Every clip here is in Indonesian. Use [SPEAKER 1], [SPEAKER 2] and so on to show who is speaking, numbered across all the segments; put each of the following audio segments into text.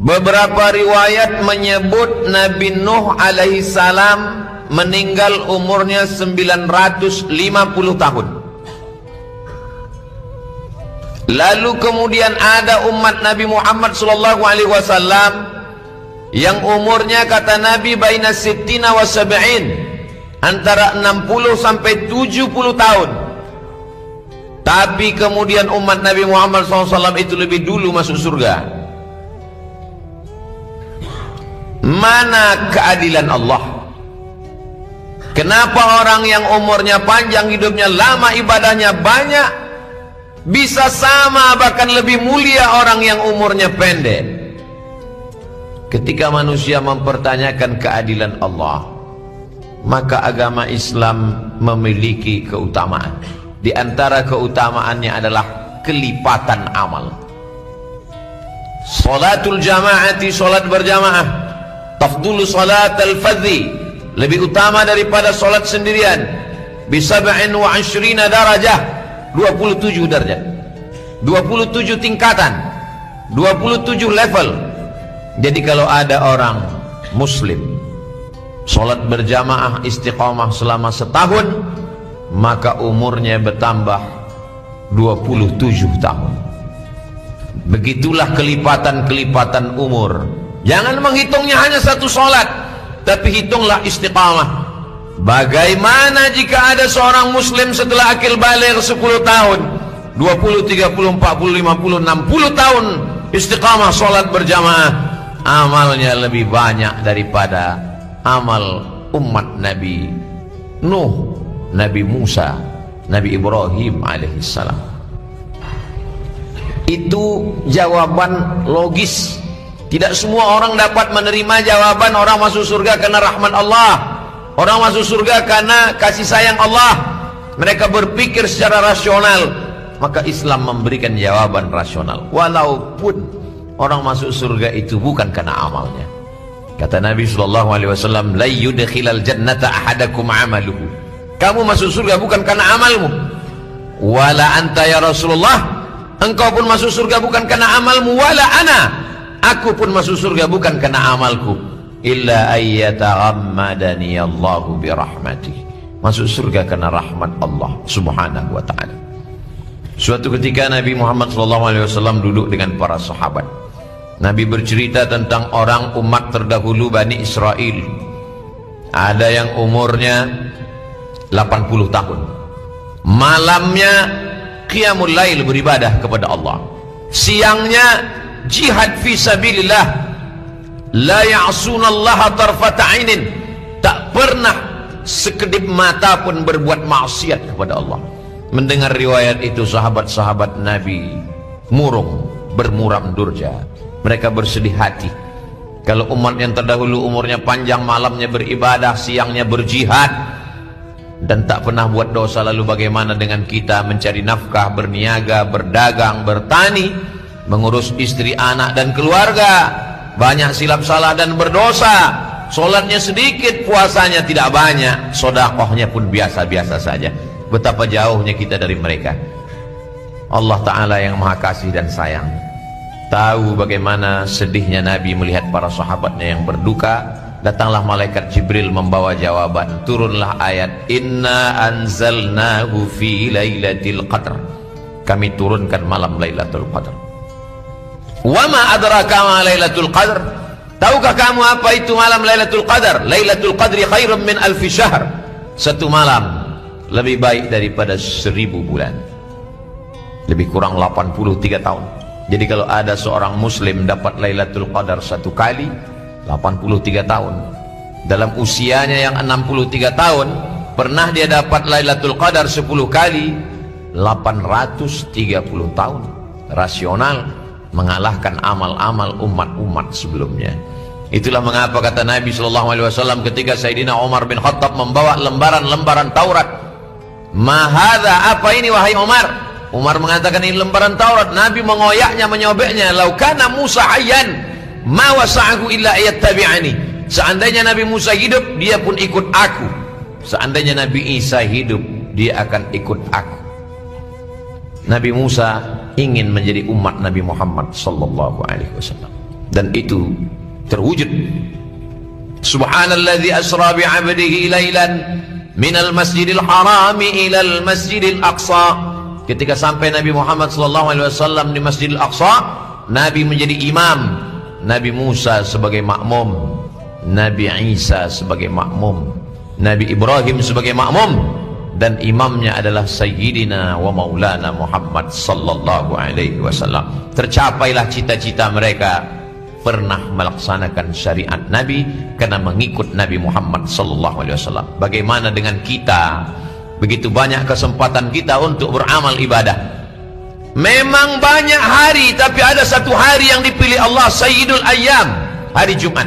[SPEAKER 1] Beberapa riwayat menyebut Nabi Nuh alaihi salam meninggal umurnya 950 tahun. Lalu kemudian ada umat Nabi Muhammad sallallahu alaihi wasallam yang umurnya kata Nabi baina sittina wa sab'in, antara 60 sampai 70 tahun. Tapi kemudian umat Nabi Muhammad SAW itu lebih dulu masuk surga. Mana keadilan Allah? Kenapa orang yang umurnya panjang, hidupnya lama, ibadahnya banyak, bisa sama bahkan lebih mulia orang yang umurnya pendek? Ketika manusia mempertanyakan keadilan Allah, maka agama Islam memiliki keutamaan. Di antara keutamaannya adalah kelipatan amal. Salatul jamaati, salat berjamaah, tafdulu salat al-fadhi, lebih utama daripada salat sendirian. Bisab'in wa 'ashrina darajah, 27 derajat, 27 tingkatan, 27 level. Jadi kalau ada orang muslim salat berjamaah istiqamah selama setahun, maka umurnya bertambah 27 tahun. Begitulah kelipatan-kelipatan umur. Jangan menghitungnya hanya satu salat, tapi hitunglah istiqamah. Bagaimana jika ada seorang muslim setelah akil baligh 10 tahun, 20, 30, 40, 50, 60 tahun istiqamah salat berjamaah, amalnya lebih banyak daripada amal umat Nabi Nuh, Nabi Musa, Nabi Ibrahim alaihissalam. Itu jawaban logis. Tidak semua orang dapat menerima jawaban orang masuk surga karena rahmat Allah, orang masuk surga karena kasih sayang Allah. Mereka berpikir secara rasional, maka Islam memberikan jawaban rasional. Walaupun orang masuk surga itu bukan karena amalnya. Kata Nabi SAW, la yudkhilal jannata ahadakum amaluhu. Kamu masuk surga bukan karena amalmu. Wala anta ya Rasulullah, engkau pun masuk surga bukan karena amalmu. Wala ana, aku pun masuk surga bukan karena amalku. Illa ayyataghammadani Allahu birahmatih. Masuk surga karena rahmat Allah subhanahu wa ta'ala. Suatu ketika Nabi Muhammad SAW duduk dengan para sahabat. Nabi bercerita tentang orang umat terdahulu Bani Israel. Ada yang umurnya 80 tahun. Malamnya qiyamul lail, beribadah kepada Allah. Siangnya jihad fi sabilillah. La ya'sunallaha tarfata 'ainin. Tak pernah sekedip mata pun berbuat maksiat kepada Allah. Mendengar riwayat itu, sahabat-sahabat Nabi murung, bermuram durja. Mereka bersedih hati. Kalau umat yang terdahulu umurnya panjang, malamnya beribadah, siangnya berjihad, dan tak pernah buat dosa, lalu bagaimana dengan kita mencari nafkah, berniaga, berdagang, bertani, mengurus istri, anak, dan keluarga? Banyak silap salah dan berdosa. Solatnya sedikit, puasanya tidak banyak, sedekahnya pun biasa-biasa saja. Betapa jauhnya kita dari mereka. Allah Ta'ala yang maha kasih dan sayang tahu bagaimana sedihnya Nabi melihat para sahabatnya yang berduka. Datanglah malaikat Jibril membawa jawaban. Turunlah ayat, inna anzalnahu fi lailatul qadr. Kami turunkan malam Lailatul Qadar. Wa ma adraka ma Lailatul Qadar? Tahukah kamu apa itu malam Lailatul Qadar? Lailatul Qadri khairum min alfi syahr. Satu malam lebih baik daripada 1000 bulan. Lebih kurang 83 tahun. Jadi kalau ada seorang muslim dapat Lailatul Qadar satu kali, 83 tahun. Dalam usianya yang 63 tahun, pernah dia dapat Lailatul Qadar 10 kali, 830 tahun. Rasional, mengalahkan amal-amal umat-umat sebelumnya. Itulah mengapa kata Nabi SAW ketika Sayyidina Umar bin Khattab membawa lembaran-lembaran Taurat. Mahadha, apa ini wahai Umar? Umar mengatakan ini lembaran Taurat. Nabi mengoyaknya, menyobeknya. Laukana Musa hayyan ma wasa'ahu illa ayattabi'ani. Seandainya Nabi Musa hidup, dia pun ikut aku. Seandainya Nabi Isa hidup, dia akan ikut aku. Nabi Musa ingin menjadi umat Nabi Muhammad sallallahu alaihi wasallam. dan itu terwujud. Subhanalladzi asra bi'abdihi lailan minal masjidil harami ilal masjidil aqsa. Ketika sampai Nabi Muhammad SAW di Masjidil Aqsa, Nabi menjadi imam, Nabi Musa sebagai makmum, Nabi Isa sebagai makmum, Nabi Ibrahim sebagai makmum, dan imamnya adalah Sayyidina wa Maulana Muhammad sallallahu alaihi wasallam. Tercapailah cita-cita mereka, pernah melaksanakan syariat Nabi karena mengikut Nabi Muhammad sallallahu alaihi wasallam. Bagaimana dengan kita? Begitu banyak kesempatan kita untuk beramal ibadah. Memang banyak hari, tapi ada satu hari yang dipilih Allah, Sayyidul Ayyam, hari Jumat.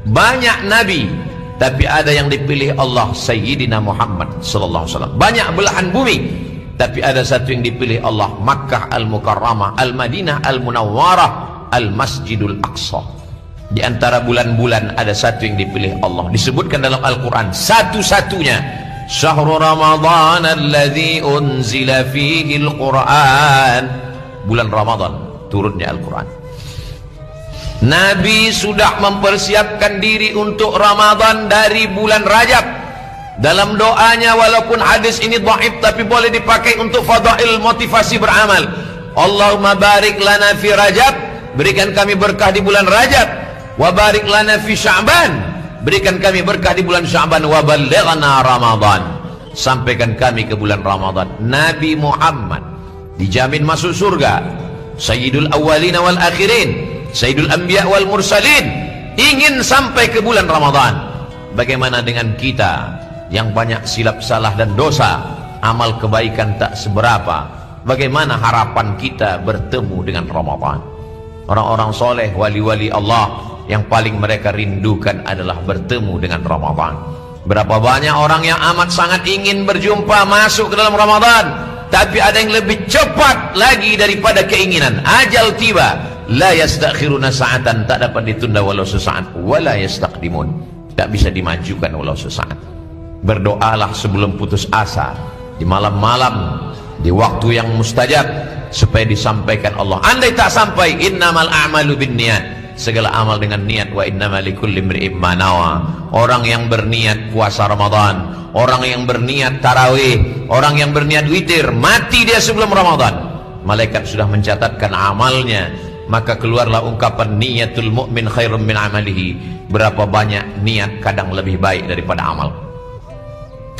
[SPEAKER 1] Banyak nabi, tapi ada yang dipilih Allah, Sayyidina Muhammad sallallahu alaihi wasallam. Banyak belahan bumi, tapi ada satu yang dipilih Allah, Makkah Al-Mukarramah, Al-Madinah Al-Munawwarah, Al-Masjidul Aqsa. Di antara bulan-bulan ada satu yang dipilih Allah, disebutkan dalam Al-Quran satu-satunya, Syahrul Ramadan alladzi unzila fihi al-Quran. Bulan Ramadan turunnya Al-Quran. Nabi sudah mempersiapkan diri untuk Ramadan dari bulan Rajab. Dalam doanya, walaupun hadis ini dhaif, tapi boleh dipakai untuk fadail motivasi beramal. Allahumma barik lana fi Rajab, berikan kami berkah di bulan Rajab. Wa barik lana fi Sya'ban, berikan kami berkah di bulan Sya'ban. Wa ballighna Ramadan, sampaikan kami ke bulan Ramadan. Nabi Muhammad dijamin masuk surga, Sayyidul Awwalin wal Akhirin, Sayyidul Anbiya wal Mursalin, ingin sampai ke bulan Ramadan. Bagaimana dengan kita yang banyak silap salah dan dosa, amal kebaikan tak seberapa? Bagaimana harapan kita bertemu dengan Ramadan? Orang-orang soleh, wali-wali Allah, yang paling mereka rindukan adalah bertemu dengan Ramadan. Berapa banyak orang yang amat sangat ingin berjumpa masuk ke dalam Ramadan, tapi ada yang lebih cepat lagi daripada keinginan. Ajal tiba, la yastakhiruna sa'atan, tak dapat ditunda walau sesaat, wala yastaqdimun, tak bisa dimajukan walau sesaat. Berdoalah sebelum putus asa, di malam-malam, di waktu yang mustajab, supaya disampaikan Allah. Andai tak sampai, innamal a'malu binniyat, segala amal dengan niat. Wa innamal likulli imri'in ma nawa. Orang yang berniat puasa Ramadan, orang yang berniat tarawih, orang yang berniat witir, mati dia sebelum Ramadan, malaikat sudah mencatatkan amalnya. Maka keluarlah ungkapan niyatul mu'min khairum min amalihi. Berapa banyak niat kadang lebih baik daripada amal.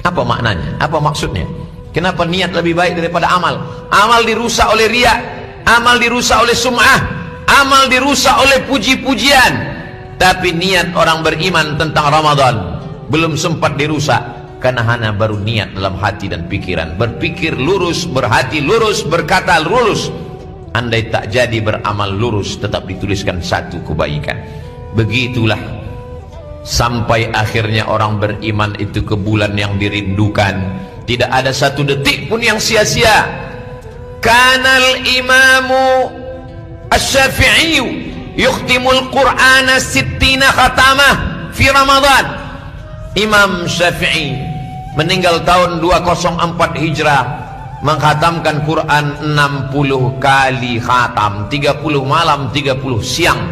[SPEAKER 1] Apa maknanya? Apa maksudnya? Kenapa niat lebih baik daripada amal? Amal dirusak oleh riya, amal dirusak oleh sum'ah, amal dirusak oleh puji-pujian. Tapi niat orang beriman tentang Ramadan belum sempat dirusak, karena hanya baru niat dalam hati dan pikiran. Berpikir lurus, berhati lurus, berkata lurus. Andai tak jadi beramal lurus, tetap dituliskan satu kebaikan. Begitulah sampai akhirnya orang beriman itu ke bulan yang dirindukan. Tidak ada satu detik pun yang sia-sia. Kanal imamu Asy-Syafi'i yukhtimul Qur'ana sittina khatamah fi Ramadan. Imam Syafi'i meninggal tahun 204 Hijrah, mengkhatamkan Quran 60 kali khatam, 30 malam 30 siang.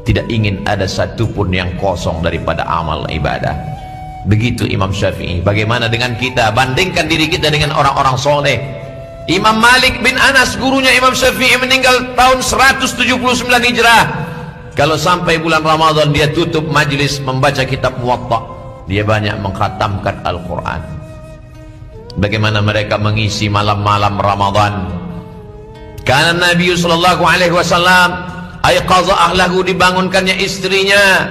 [SPEAKER 1] Tidak ingin ada satupun yang kosong daripada amal ibadah. Begitu Imam Syafi'i. Bagaimana dengan kita? Bandingkan diri kita dengan orang-orang soleh. Imam Malik bin Anas, gurunya Imam Syafi'i, meninggal tahun 179 Hijrah. Kalau sampai bulan Ramadan dia tutup majlis membaca kitab Muwatta, dia banyak mengkhatamkan Al-Quran. Bagaimana mereka mengisi malam-malam Ramadan? Karena Nabi sallallahu alaihi wasallam ayqaza ahlahu, dibangunkannya istrinya,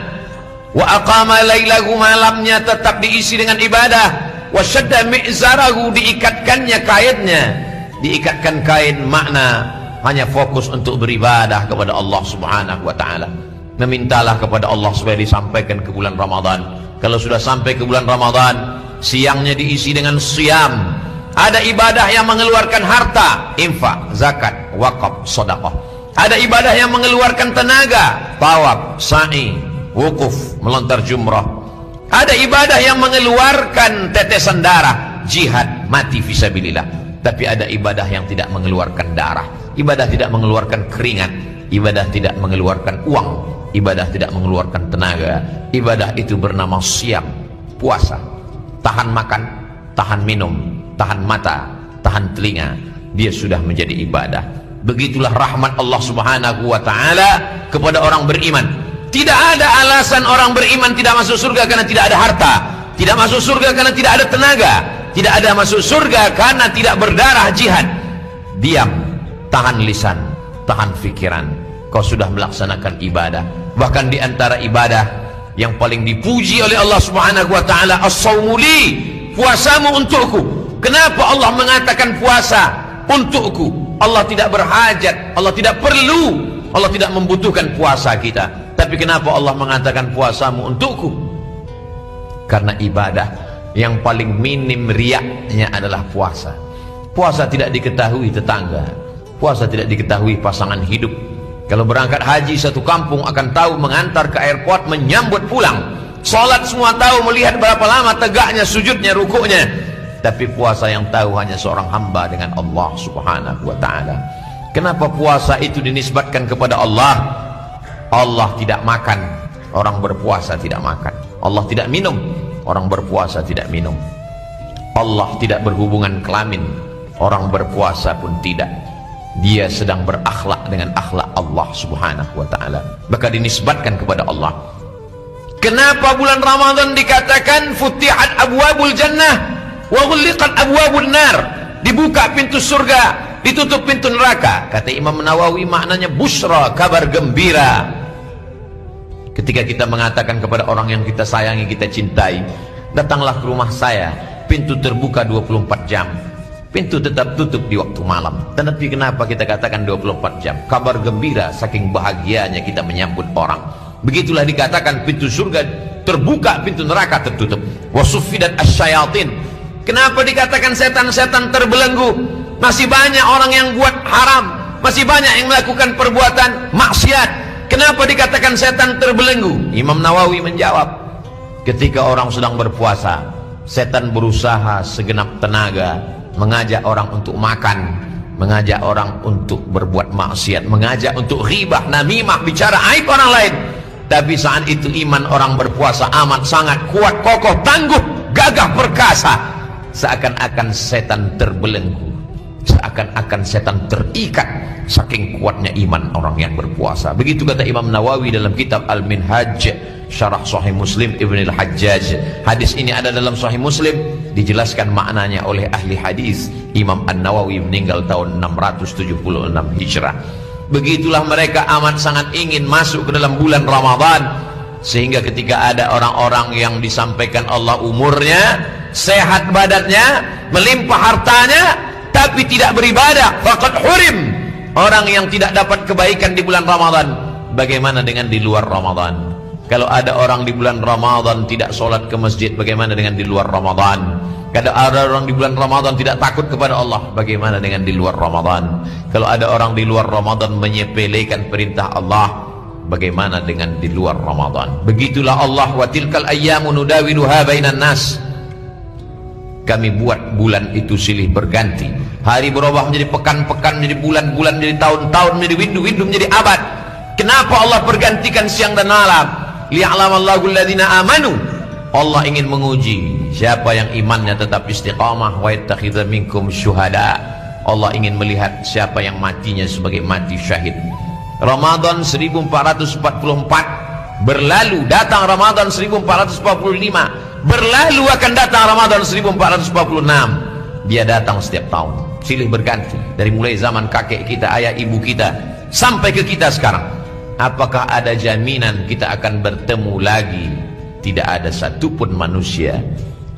[SPEAKER 1] wa aqama lailahu, malamnya tetap diisi dengan ibadah, wa shadda mi'zarahu, diikatkannya kainnya. Diikatkan kain makna hanya fokus untuk beribadah kepada Allah subhanahu wa ta'ala. Memintalah kepada Allah supaya disampaikan ke bulan Ramadan. Kalau sudah sampai ke bulan Ramadan, siangnya diisi dengan siyam. Ada ibadah yang mengeluarkan harta, infak, zakat, wakaf, sedekah. Ada ibadah yang mengeluarkan tenaga, tawaf, sa'i, wukuf, melontar jumrah. Ada ibadah yang mengeluarkan tetesan darah, jihad, mati fisabilillah. Tapi ada ibadah yang tidak mengeluarkan darah, ibadah tidak mengeluarkan keringat, Ibadah tidak mengeluarkan uang, ibadah tidak mengeluarkan tenaga. Ibadah itu bernama siam, puasa. Tahan makan, tahan minum, tahan mata, tahan telinga, dia sudah menjadi ibadah. Begitulah rahmat Allah Subhanahu wa ta'ala kepada orang beriman. Tidak ada alasan orang beriman tidak masuk surga karena tidak ada harta, tidak masuk surga karena tidak ada tenaga, tidak ada masuk surga karena tidak berdarah jihad. Diam, tahan lisan, tahan fikiran, kau sudah melaksanakan ibadah. Bahkan di antara ibadah yang paling dipuji oleh Allah Subhanahu wa ta'ala, as-sawmu li, puasamu untukku. Kenapa Allah mengatakan puasa untukku? Allah tidak berhajat, Allah tidak perlu, Allah tidak membutuhkan puasa kita. Tapi kenapa Allah mengatakan puasamu untukku? Karena ibadah yang paling minim riaknya adalah puasa. Puasa tidak diketahui tetangga, puasa tidak diketahui pasangan hidup. Kalau berangkat haji satu kampung akan tahu, mengantar ke airport, menyambut pulang. Salat semua tahu, melihat berapa lama tegaknya, sujudnya, rukuknya. Tapi puasa yang tahu hanya seorang hamba dengan Allah Subhanahu wa ta'ala. Kenapa puasa itu dinisbatkan kepada Allah? Allah tidak makan, orang berpuasa tidak makan. Allah tidak minum, orang berpuasa tidak minum. Allah tidak berhubungan kelamin, orang berpuasa pun tidak. Dia sedang berakhlak dengan akhlak Allah Subhanahu wa ta'ala, maka dinisbatkan kepada Allah. Kenapa bulan Ramadan dikatakan futihat abwabul jannah wa ghulliqat abwabun nar? Dibuka pintu surga, ditutup pintu neraka. Kata Imam Nawawi, maknanya busra, kabar gembira. Ketika kita mengatakan kepada orang yang kita sayangi, kita cintai, datanglah ke rumah saya, pintu terbuka 24 jam, pintu tetap tutup di waktu malam. Tetapi kenapa kita katakan 24 jam? Kabar gembira, saking bahagianya kita menyambut orang. Begitulah dikatakan pintu surga terbuka, pintu neraka tertutup. Wasuffidat asyayatin. Kenapa dikatakan setan-setan terbelenggu? Masih banyak orang yang buat haram, masih banyak yang melakukan perbuatan maksiat. Kenapa dikatakan setan terbelenggu? Imam Nawawi menjawab, ketika orang sedang berpuasa, setan berusaha segenap tenaga mengajak orang untuk makan, mengajak orang untuk berbuat maksiat, mengajak untuk ghibah, namimah, bicara aib orang lain. Tapi saat itu iman orang berpuasa amat sangat kuat, kokoh, tangguh, gagah, perkasa. Seakan-akan setan terbelenggu, seakan-akan setan terikat, saking kuatnya iman orang yang berpuasa. Begitu kata Imam Nawawi dalam kitab Al-Minhaj Syarah Sahih Muslim Ibn al-Hajjaj. Hadis ini ada dalam Sahih Muslim, dijelaskan maknanya oleh ahli hadis. Imam An-Nawawi meninggal tahun 676 Hijrah. Begitulah mereka amat sangat ingin masuk ke dalam bulan Ramadan, sehingga ketika ada orang-orang yang disampaikan Allah umurnya, sehat badannya, melimpah hartanya, tapi tidak beribadah, faqad hurim. Orang yang tidak dapat kebaikan di bulan Ramadan, bagaimana dengan di luar Ramadan? Kalau ada orang di bulan Ramadan tidak sholat ke masjid, bagaimana dengan di luar Ramadan? Kalau ada orang di bulan Ramadan tidak takut kepada Allah, bagaimana dengan di luar Ramadan? Kalau ada orang di luar Ramadan menyepelekan perintah Allah, bagaimana dengan di luar Ramadan? Begitulah Allah, wa tilkal ayyamu nudawiluha bainan nas. Kami buat bulan itu silih berganti. Hari berubah menjadi pekan-pekan, menjadi bulan-bulan, menjadi tahun-tahun, menjadi windu-windu, menjadi abad. Kenapa Allah pergantikan siang dan malam? Liya'lamallahu alladhina amanu. Allah ingin menguji siapa yang imannya tetap istiqamah, wa yattakhidha minkum syuhada. Allah ingin melihat siapa yang matinya sebagai mati syahid. Ramadan 1444 berlalu, datang Ramadan 1445 berlalu, akan datang Ramadan 1446. Dia datang setiap tahun, silih berganti, dari mulai zaman kakek kita, ayah ibu kita, sampai ke kita sekarang. Apakah ada jaminan kita akan bertemu lagi? Tidak ada satupun manusia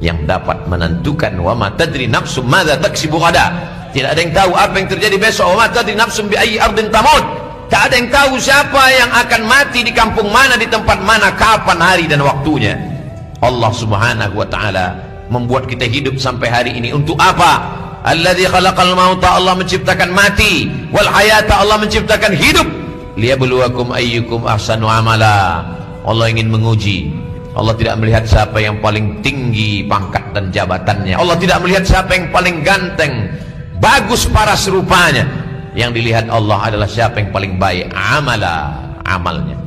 [SPEAKER 1] yang dapat menentukan. Wa ma tadri nafsum madza taksibu ghadan. Tidak ada yang tahu apa yang terjadi besok. Wa ma tadri nafsum bi ayyi ardin tamut. Tak ada yang tahu siapa yang akan mati di kampung mana, di tempat mana, kapan hari dan waktunya. Allah Subhanahu wa ta'ala membuat kita hidup sampai hari ini untuk apa? Alladzi khalaqal mauta, Allah menciptakan mati, wal hayata, Allah menciptakan hidup, liyabluwakum ayyukum ahsanu amala. Allah ingin menguji. Allah tidak melihat siapa yang paling tinggi pangkat dan jabatannya. Allah tidak melihat siapa yang paling ganteng, bagus paras rupanya. yang dilihat Allah adalah siapa yang paling baik amalnya.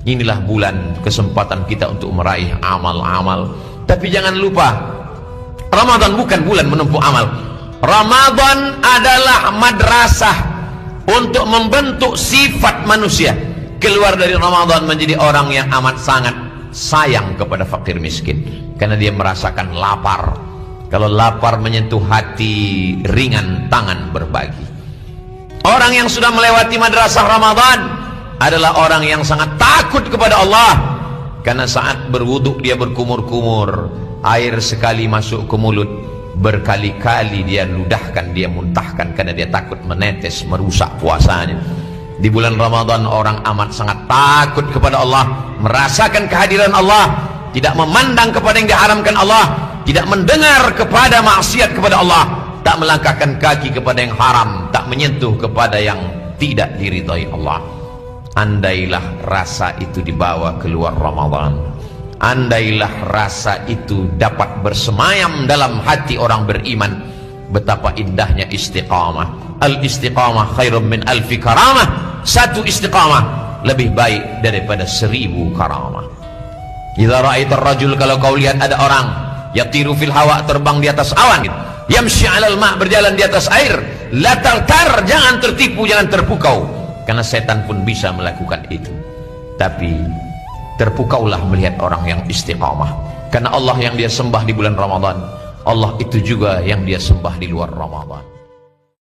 [SPEAKER 1] Inilah bulan kesempatan kita untuk meraih amal-amal. Tapi jangan lupa, Ramadan bukan bulan menempuh amal. Ramadan adalah madrasah untuk membentuk sifat manusia. Keluar dari Ramadan menjadi orang yang amat sangat sayang kepada fakir miskin, karena dia merasakan lapar. Kalau lapar menyentuh hati, ringan tangan berbagi. Orang yang sudah melewati madrasah Ramadan adalah orang yang sangat takut kepada Allah, karena saat berwudu dia berkumur-kumur, air sekali masuk ke mulut, berkali-kali dia ludahkan, dia muntahkan, karena dia takut menetes merusak puasanya. Di bulan Ramadan orang amat sangat takut kepada Allah, merasakan kehadiran Allah, tidak memandang kepada yang diharamkan Allah, tidak mendengar kepada maksiat kepada Allah, tak melangkahkan kaki kepada yang haram, tak menyentuh kepada yang tidak diridhai Allah. Andailah rasa itu dibawa keluar Ramadan, andailah rasa itu dapat bersemayam dalam hati orang beriman, betapa indahnya istiqamah. Al-istiqamah khairun min alfi karamah. Satu istiqamah lebih baik daripada 1000 karamah. Idza ra'aitar rajul, kalau kau lihat ada orang yatiru fil hawa, terbang di atas awan, yamshi 'alal ma', berjalan di atas air, la tartar, jangan tertipu, jangan terpukau, karena setan pun bisa melakukan itu. Tapi terpukaulah melihat orang yang istiqamah, karena Allah yang dia sembah di bulan Ramadan, Allah itu juga yang dia sembah di luar Ramadan.